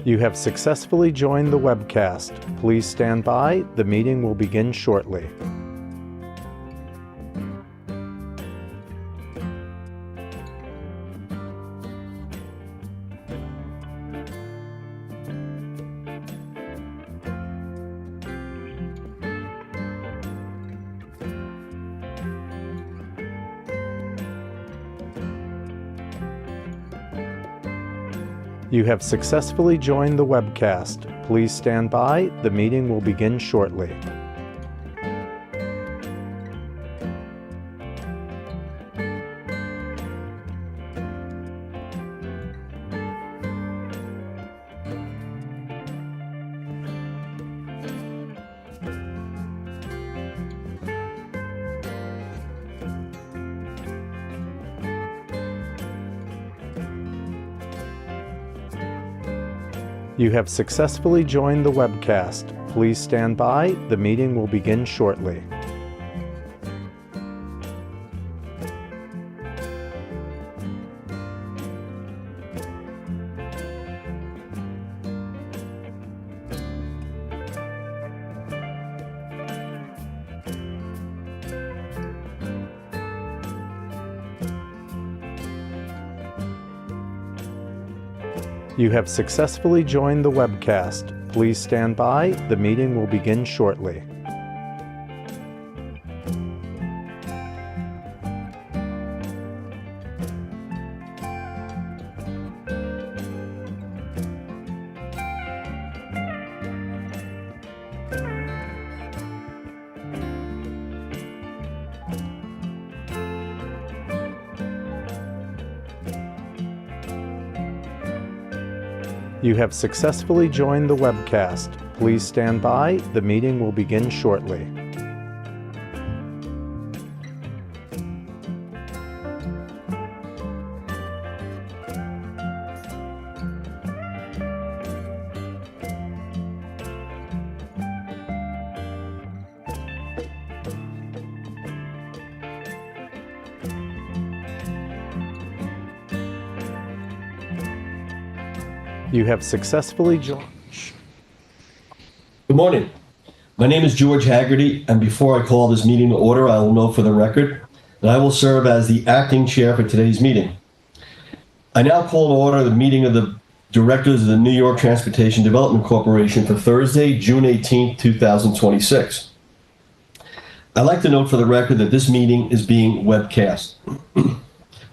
You have successfully joined the webcast. Please stand by. The meeting will begin shortly. You have successfully joined the webcast. Please stand by. The meeting will begin shortly. You have successfully joined the webcast. Please stand by. The meeting will begin shortly. You have successfully joined the webcast. Please stand by. The meeting will begin shortly. You have successfully joined the webcast. Please stand by. The meeting will begin shortly. You have successfully joined. Good morning. My name is George Haggerty, and before I call this meeting to order, I will note for the record that I will serve as the acting chair for today's meeting. I now call to order the meeting of the directors of the New York Transportation Development Corporation for Thursday, June 18, 2026. I'd like to note for the record that this meeting is being webcast. We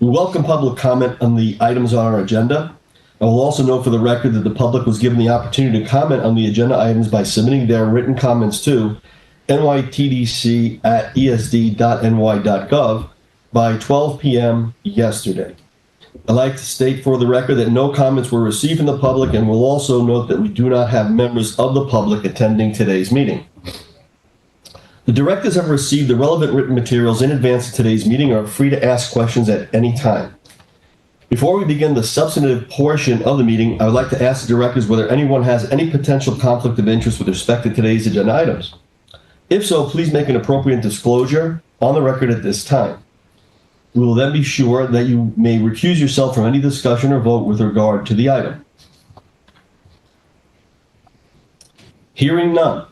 welcome public comment on the items on our agenda. I will also note for the record that the public was given the opportunity to comment on the agenda items by submitting their written comments to nytdc@esd.ny.gov by 12 p.m. yesterday. I'd like to state for the record that no comments were received from the public, and will also note that we do not have members of the public attending today's meeting. The directors have received the relevant written materials in advance of today's meeting and are free to ask questions at any time. Before we begin the substantive portion of the meeting, I would like to ask the directors whether anyone has any potential conflict of interest with respect to today's agenda items. If so, please make an appropriate disclosure on the record at this time. We will then be sure that you may recuse yourself from any discussion or vote with regard to the item. Hearing none,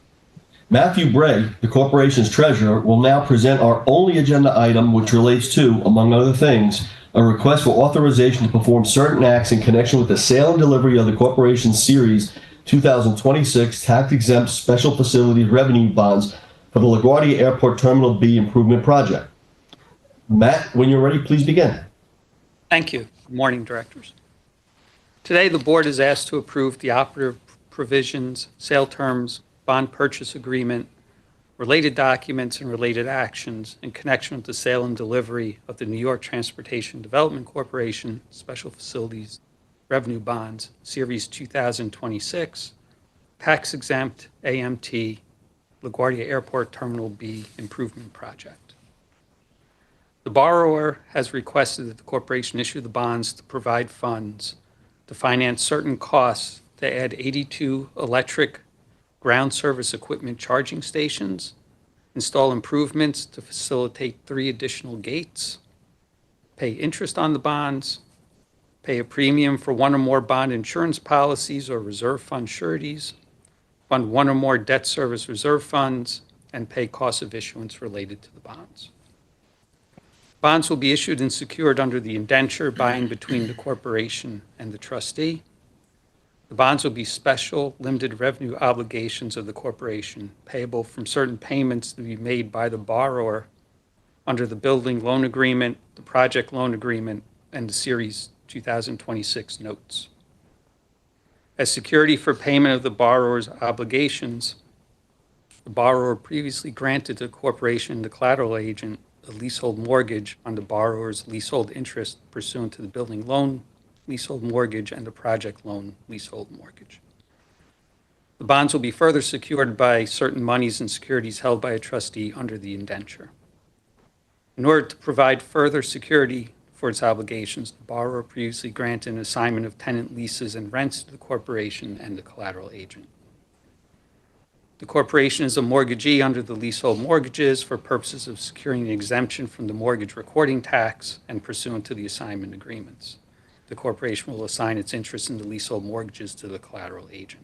Matthew Bray, the corporation's treasurer, will now present our only agenda item, which relates to, among other things, a request for authorization to perform certain acts in connection with the sale and delivery of the corporation's Series 2026 tax-exempt special facilities revenue bonds for the LaGuardia Airport Terminal B improvement project. Matt, when you're ready, please begin. Thank you. Good morning, directors. Today, the board is asked to approve the operative provisions, sale terms, bond purchase agreement, related documents, and related actions in connection with the sale and delivery of the New York Transportation Development Corporation Special Facilities Revenue Bonds, Series 2026, tax-exempt AMT, LaGuardia Airport Terminal B Improvement Project. The borrower has requested that the corporation issue the bonds to provide funds to finance certain costs to add 82 electric ground service equipment charging stations, install improvements to facilitate 3 additional gates, pay interest on the bonds, pay a premium for one or more bond insurance policies or reserve fund sureties, fund one or more debt service reserve funds, and pay costs of issuance related to the bonds. Bonds will be issued and secured under the indenture by and between the corporation and the trustee. The bonds will be special limited revenue obligations of the corporation payable from certain payments to be made by the borrower under the building loan agreement, the project loan agreement, and the Series 2026 notes. As security for payment of the borrower's obligations, the borrower previously granted to the corporation the collateral agent a leasehold mortgage on the borrower's leasehold interest pursuant to the building loan leasehold mortgage and the project loan leasehold mortgage. The bonds will be further secured by certain monies and securities held by a trustee under the indenture. In order to provide further security for its obligations, the borrower previously granted an assignment of tenant leases and rents to the corporation and the collateral agent. The corporation is a mortgagee under the leasehold mortgages for purposes of securing an exemption from the mortgage recording tax and pursuant to the assignment agreements. The corporation will assign its interest in the leasehold mortgages to the collateral agent.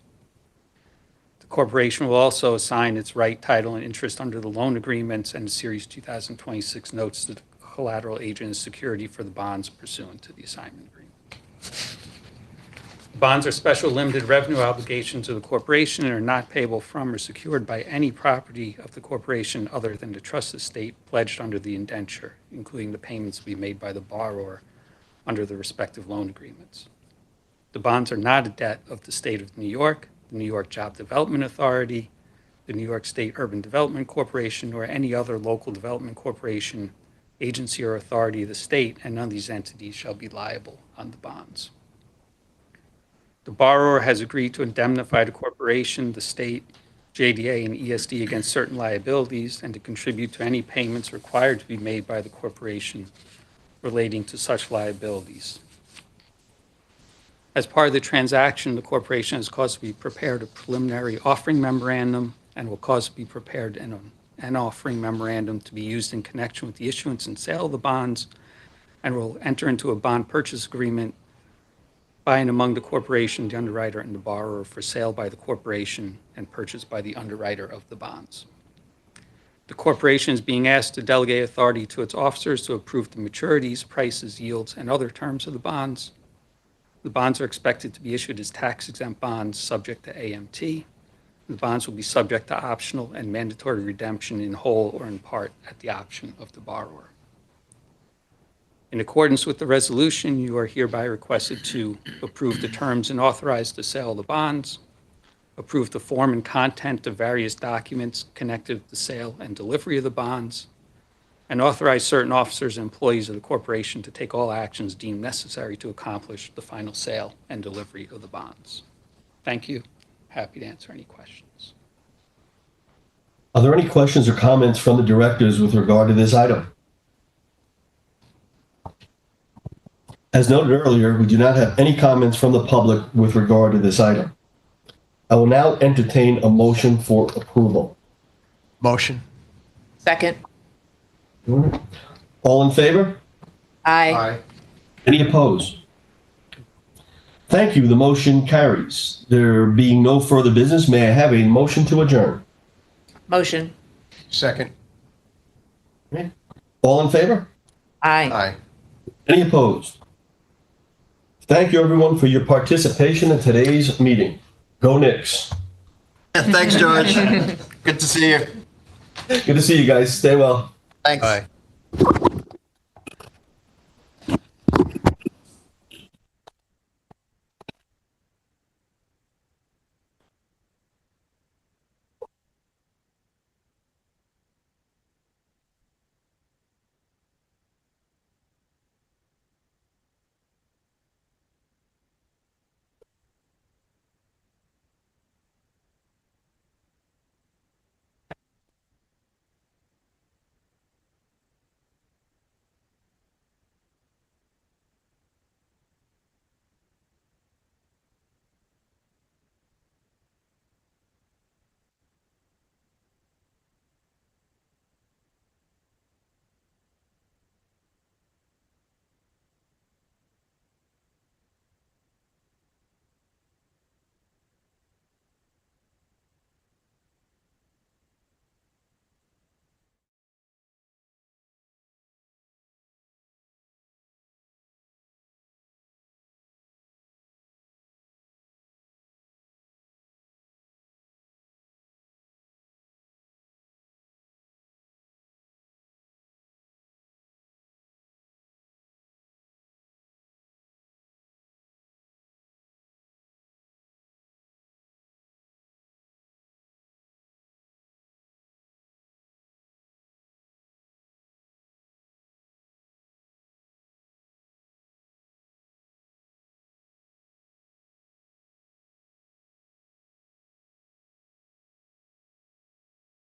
The corporation will also assign its right, title, and interest under the loan agreements and the Series 2026 notes to the collateral agent as security for the bonds pursuant to the assignment agreement. Bonds are special limited revenue obligations of the corporation and are not payable from or secured by any property of the corporation other than the trust estate pledged under the indenture, including the payments to be made by the borrower under the respective loan agreements. The bonds are not a debt of the state of New York, the New York Job Development Authority, the New York State Urban Development Corporation, or any other local development corporation, agency, or authority of the state, and none of these entities shall be liable on the bonds. The borrower has agreed to indemnify the corporation, the state, JDA, and ESD against certain liabilities and to contribute to any payments required to be made by the corporation relating to such liabilities. As part of the transaction, the corporation has caused to be prepared a preliminary offering memorandum and will cause to be prepared an offering memorandum to be used in connection with the issuance and sale of the bonds, and will enter into a bond purchase agreement by and among the corporation, the underwriter, and the borrower for sale by the corporation and purchase by the underwriter of the bonds. The corporation is being asked to delegate authority to its officers to approve the maturities, prices, yields, and other terms of the bonds. The bonds are expected to be issued as tax-exempt bonds subject to AMT. The bonds will be subject to optional and mandatory redemption in whole or in part at the option of the borrower. In accordance with the resolution, you are hereby requested to approve the terms and authorize the sale of the bonds, approve the form and content of various documents connected with the sale and delivery of the bonds, and authorize certain officers and employees of the corporation to take all actions deemed necessary to accomplish the final sale and delivery of the bonds. Thank you. Happy to answer any questions. Are there any questions or comments from the directors with regard to this item? As noted earlier, we do not have any comments from the public with regard to this item. I will now entertain a motion for approval. Motion. Second. All in favor? Aye. Any opposed? Thank you. The motion carries. There being no further business, may I have a motion to adjourn? Motion. Second. All in favor? Aye. Aye. Any opposed? Thank you, everyone, for your participation in today's meeting. Go Knicks. Thanks, George. Good to see you. Good to see you guys. Stay well. Thanks. Bye.